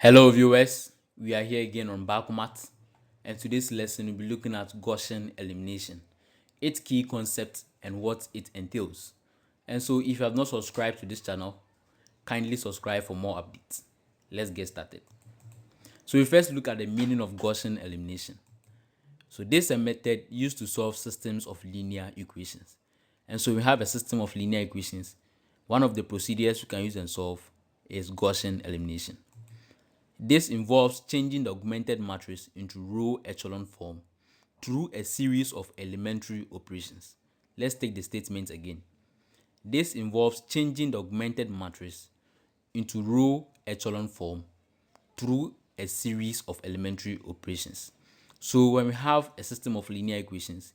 Hello viewers, we are here again on BakoMaths, and today's lesson we'll be looking at Gaussian elimination, its key concepts and what it entails. And so if you have not subscribed to this channel, kindly subscribe for more updates. Let's get started. So we first look at the meaning of Gaussian elimination. So this is a method used to solve systems of linear equations. And so we have a system of linear equations. One of the procedures we can use and solve is Gaussian elimination. This involves changing the augmented matrix into row echelon form through a series of elementary operations. Let's take the statement again. This involves changing the augmented matrix into row echelon form through a series of elementary operations. So when we have a system of linear equations,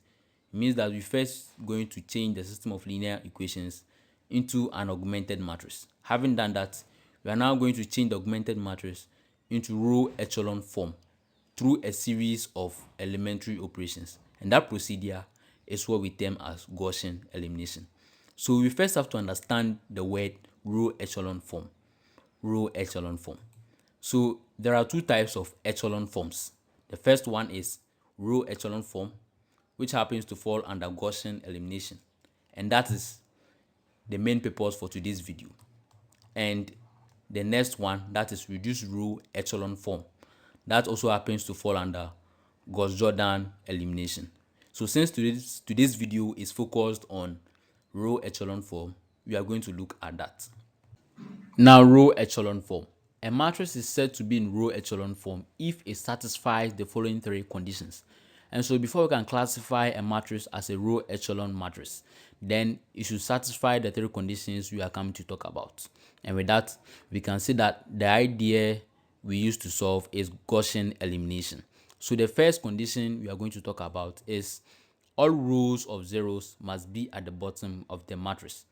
it means that we first going to change the system of linear equations into an augmented matrix. Having done that, we are now going to change the augmented matrix into row echelon form through a series of elementary operations. And that procedure is what we term as Gaussian elimination. So we first have to understand the word row echelon form. Row echelon form. So there are two types of echelon forms. The first one is row echelon form, which happens to fall under Gaussian elimination. And that is the main purpose for today's video. And the next one, that is reduced row echelon form, that also happens to fall under Gauss-Jordan elimination. So since today's video is focused on row echelon form, we are going to look at that. Now, row echelon form. A matrix is said to be in row echelon form if it satisfies the following three conditions. And so before we can classify a matrix as a row echelon matrix, then it should satisfy the three conditions we are coming to talk about. And with that, we can see that the idea we use to solve is Gaussian elimination. So the first condition we are going to talk about is all rows of zeros must be at the bottom of the matrix.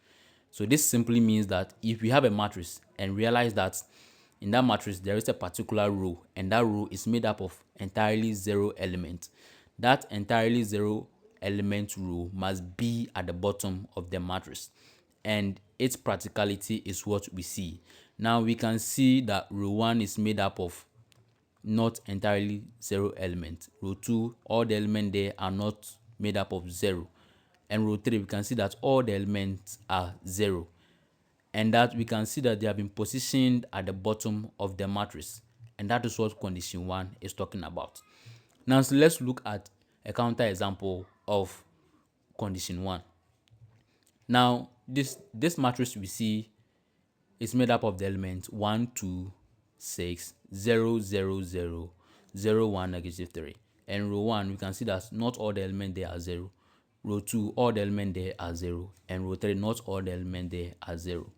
So this simply means that if we have a matrix and realize that in that matrix there is a particular row and that row is made up of entirely zero elements, that entirely zero element row must be at the bottom of the matrix, and its practicality is what we see. Now we can see that row 1 is made up of not entirely zero elements. Row 2, all the elements there are not made up of zero. And row 3, we can see that all the elements are zero. And that we can see that they have been positioned at the bottom of the matrix. And that is what condition 1 is talking about. Now, so let's look at a counter example of condition 1. Now, this matrix we see is made up of the elements 1, 2, 6, 0, 0, 0, 0, 1, negative 3. And row 1, we can see that not all the elements there are 0. Row 2, all the elements there are 0. And row 3, not all the elements there are 0.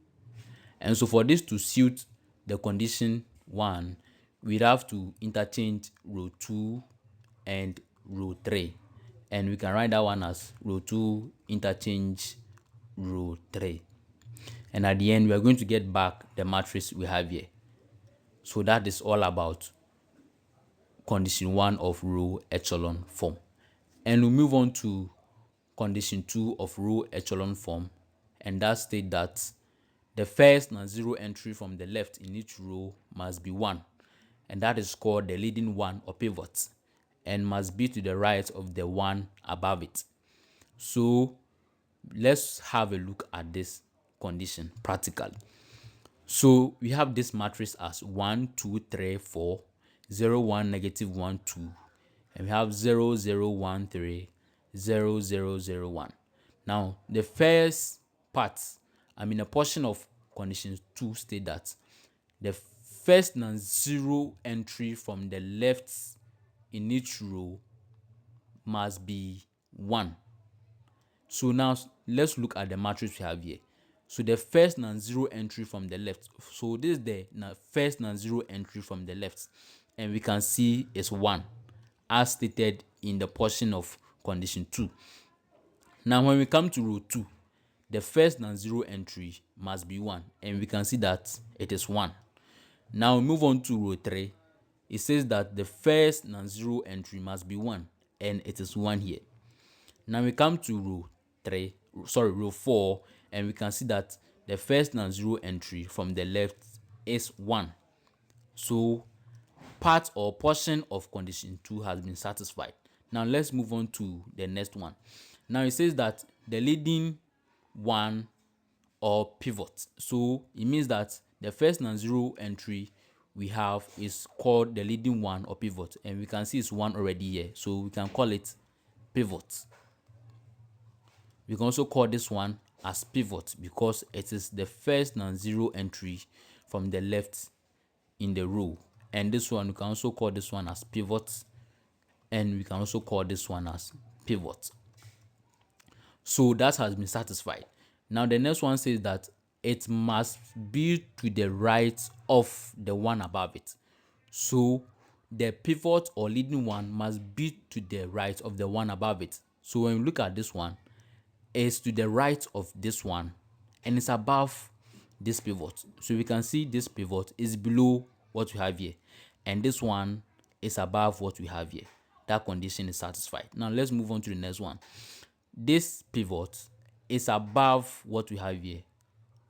And so for this to suit the condition 1, we'd have to interchange row 2 and row 3. And we can write that one as row 2 interchange row 3. And at the end, we are going to get back the matrix we have here. So that is all about condition 1 of row echelon form. And we move on to condition 2 of row echelon form. And that states that the first non-zero entry from the left in each row must be 1. And that is called the leading one or pivot, and must be to the right of the one above it. So let's have a look at this condition practically. So we have this matrix as 1, 2, 3, 4, 0, 1, negative 1, 2, and we have 0, 0, 1, 3, 0, 0, 0, 1. Now the first part, a portion of condition 2 state that the first non-zero entry from the left in each row must be 1. So now let's look at the matrix we have here. So the first non-zero entry from the left. So this is the first non-zero entry from the left. And we can see is 1, as stated in the portion of condition 2. Now when we come to row 2, the first non-zero entry must be 1. And we can see that it is 1. Now we move on to row 3. It says that the first non-zero entry must be 1. And it is 1 here. Now we come to row 4, and we can see that the first non-zero entry from the left is 1. So part or portion of condition 2 has been satisfied. Now let's move on to the next one. Now it says that the leading one or pivot. So it means that the first non-zero entry we have is called the leading one or pivot, and we can see it's one already here, so we can call it pivot. We can also call this one as pivot because it is the first non-zero entry from the left in the row, and this one we can also call this one as pivot, and we can also call this one as pivot. So that has been satisfied. Now the next one says that it must be to the right of the one above it. So the pivot or leading one must be to the right of the one above it. So when we look at this one, it's to the right of this one and it's above this pivot. So we can see this pivot is below what we have here, and this one is above what we have here. That condition is satisfied. Now let's move on to the next one. This pivot is above what we have here,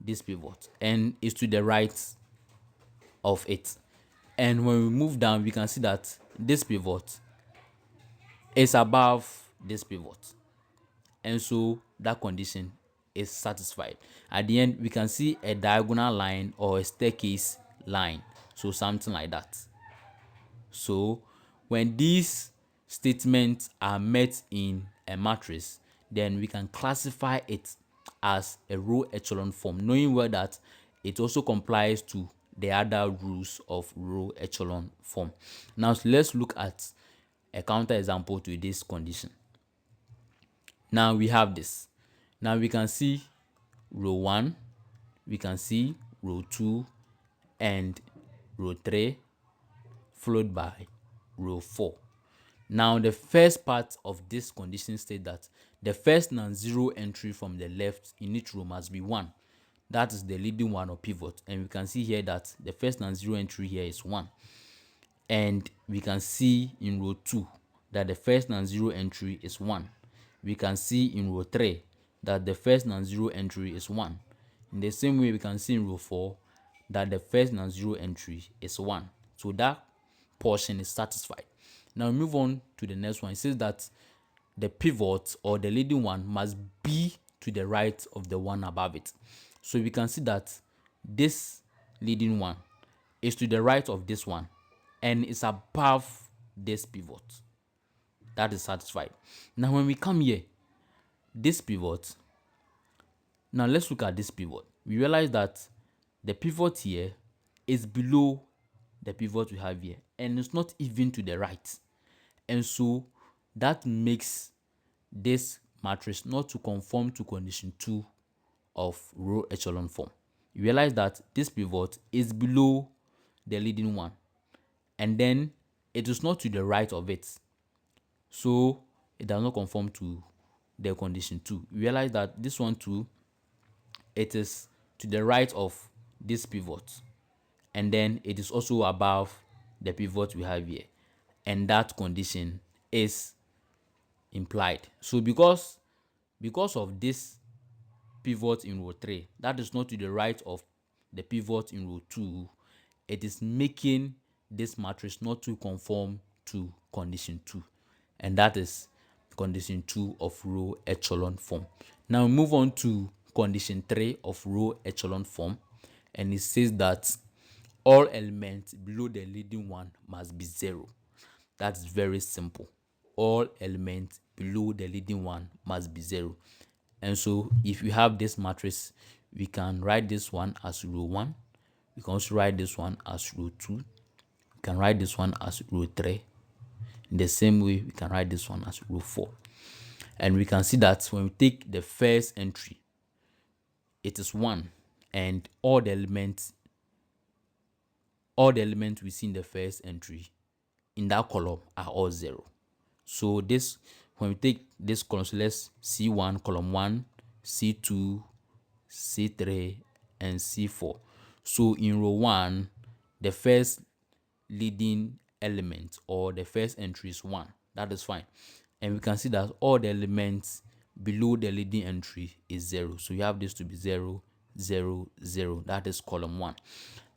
this pivot, and is to the right of it. And when we move down, we can see that this pivot is above this pivot, and so that condition is satisfied. At the end, we can see a diagonal line or a staircase line, so something like that. So when these statements are met in a matrix, then we can classify it as a row echelon form, knowing well that it also complies to the other rules of row echelon form. Now let's look at a counter example to this condition. Now we have this. Now we can see row 1, we can see row 2 and row 3 followed by row 4. Now the first part of this condition states that the first non-zero entry from the left in each row must be 1. That is the leading one or pivot, and we can see here that the first non-zero entry here is 1. And we can see in row 2 that the first non-zero entry is 1. We can see in row 3 that the first non-zero entry is 1. In the same way, we can see in row 4 that the first non-zero entry is 1. So that portion is satisfied. Now we move on to the next one. It says that the pivot or the leading one must be to the right of the one above it. So we can see that this leading one is to the right of this one and is above this pivot. That is satisfied. Now when we come here, this pivot, now let's look at this pivot. We realize that the pivot here is below the pivot we have here, and it's not even to the right, and so that makes this matrix not to conform to condition 2 of row echelon form. You realize that this pivot is below the leading one, and then it is not to the right of it, so it does not conform to the condition 2. You realize that this one too, it is to the right of this pivot, and then it is also above the pivot we have here, and that condition is implied. So because of this pivot in row 3 that is not to the right of the pivot in row 2, it is making this matrix not to conform to condition 2, and that is condition 2 of row echelon form. Now move on to condition 3 of row echelon form, and it says that all elements below the leading one must be 0. That's very simple. All elements below the leading one must be 0. And so if you have this matrix, we can write this one as row 1. We can also write this one as row 2. We can write this one as row 3. In the same way, we can write this one as row 4. And we can see that when we take the first entry, it is 1, and all the elements we see in the first entry in that column are all 0. So this, when we take this column, so let's C1, column 1, C2, C3, and C4. So in row 1, the first leading element or the first entry is 1. That is fine. And we can see that all the elements below the leading entry is 0. So you have this to be 0, 0, 0. That is column 1.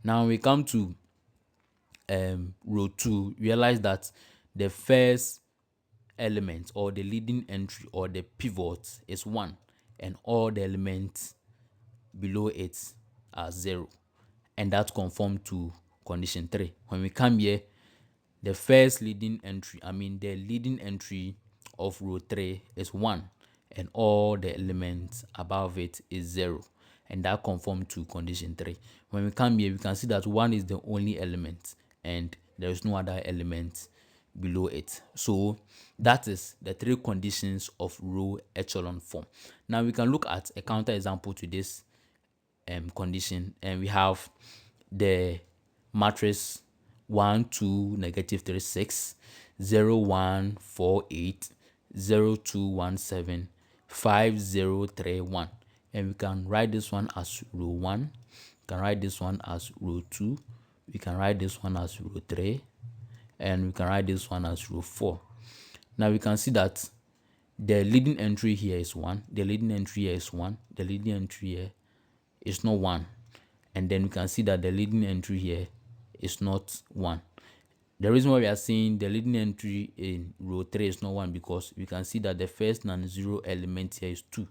Now we come to row 2, realize that the first element or the leading entry or the pivot is 1 and all the elements below it are 0, and that conform to condition 3. When we come here, the first leading entry, the leading entry of row 3 is 1 and all the elements above it is 0, and that conform to condition 3. When we come here, we can see that 1 is the only element and there is no other element below it. So that is the 3 conditions of row echelon form. Now we can look at a counter example to this condition, and we have the matrix 1 2 negative 3 6 0 1 4 8 0 2 1 7 5 0 3 1, and we can write this one as row 1, we can write this one as row 2, we can write this one as row 3, and we can write this one as row 4. Now we can see that the leading entry here is 1, the leading entry here is 1, the leading entry here is not 1, and then we can see that the leading entry here is not 1. The reason why we are saying the leading entry in row 3 is not 1 because we can see that the first non-zero element here is 2,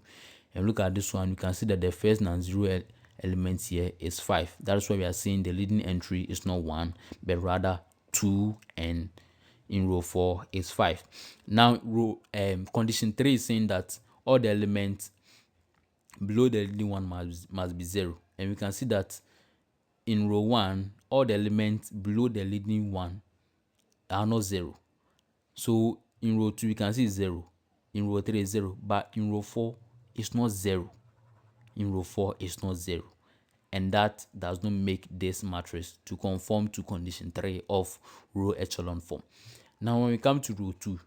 and look at this one, we can see that the first non-zero element here is 5. That's why we are saying the leading entry is not 1 but rather 2, and in row 4 is 5. Now condition 3 is saying that all the elements below the leading one must be 0, and we can see that in row 1 all the elements below the leading one are not 0. So in row 2 we can see 0, in row 3 is 0, but in row 4 it's not 0, in row 4 it's not 0, and that does not make this matrix to conform to condition 3 of row echelon form. Now when we come to row 2,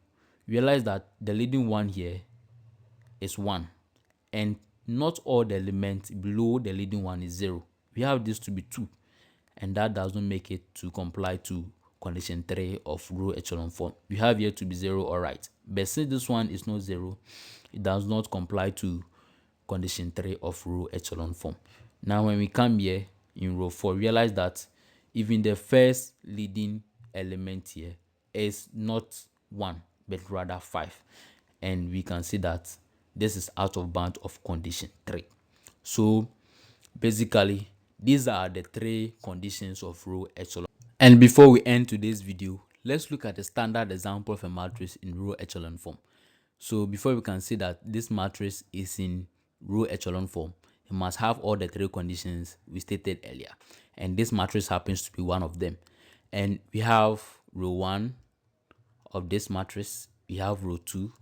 realize that the leading one here is 1 and not all the elements below the leading one is 0. We have this to be 2, and that does not make it to comply to condition 3 of row echelon form. We have here to be 0, all right, but since this one is not 0, it does not comply to condition 3 of row echelon form. Now when we come here in row 4, realize that even the first leading element here is not 1 but rather 5, and we can see that this is out of bound of condition 3. So basically these are the 3 conditions of row echelon. And before we end today's video, let's look at a standard example of a matrix in row echelon form. So before we can say that this matrix is in row echelon form, it must have all the 3 conditions we stated earlier, and this matrix happens to be one of them. And we have row 1 of this matrix, we have row 2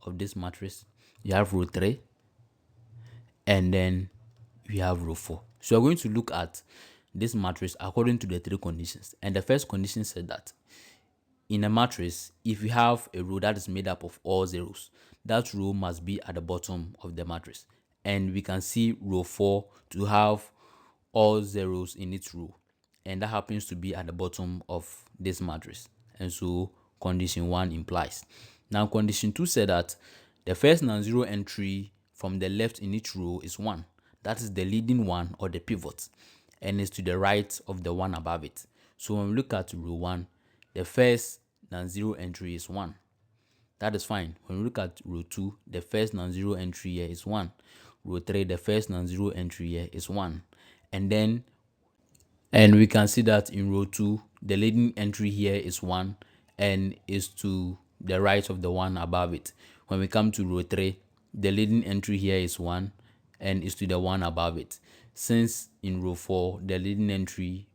of this matrix, we have row 3, and then we have row 4. So we're going to look at this matrix according to the 3 conditions. And the first condition said that in a matrix, if you have a row that is made up of all zeros, that row must be at the bottom of the matrix. And we can see row 4 to have all zeros in its row, and that happens to be at the bottom of this matrix, and so condition 1 implies. Now condition 2 said that the first non-zero entry from the left in each row is 1. That is the leading one or the pivot, and is to the right of the one above it. So when we look at row 1, the first non-zero entry is 1. That is fine. When we look at row 2, the first non-zero entry here is 1. Row 3, the first non-zero entry here is 1. And we can see that in row 2, the leading entry here is 1 and is to the right of the one above it. When we come to row 3, the leading entry here is 1 and is to the one above it. Since in row 4, the leading entry,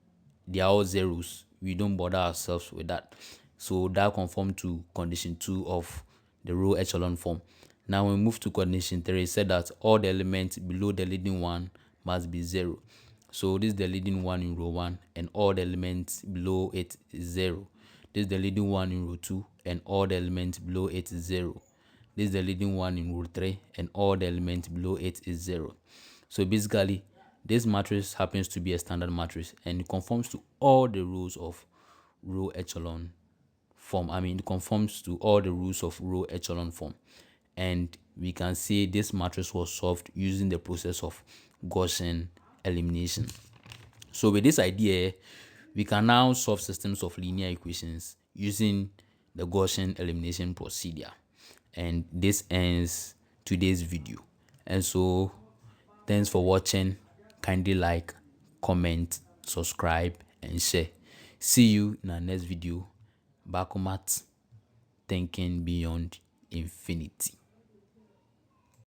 they are all zeros, we don't bother ourselves with that. So that conforms to condition 2 of the row echelon form. Now when we move to condition 3, it said that all the elements below the leading one must be 0. So this is the leading one in row 1 and all the elements below it is 0. This is the leading one in row 2 and all the elements below it is 0. This is the leading one in row 3 and all the elements below it is 0. So basically this matrix happens to be a standard matrix and it conforms to all the rules of row echelon form. It conforms to all the rules of row echelon form, and we can say this matrix was solved using the process of Gaussian elimination. So with this idea, We can now solve systems of linear equations using the Gaussian elimination procedure. And this ends today's video. And so thanks for watching. Kindly like, comment, subscribe, and share. See you in our next video. BakoMaths, thinking beyond infinity.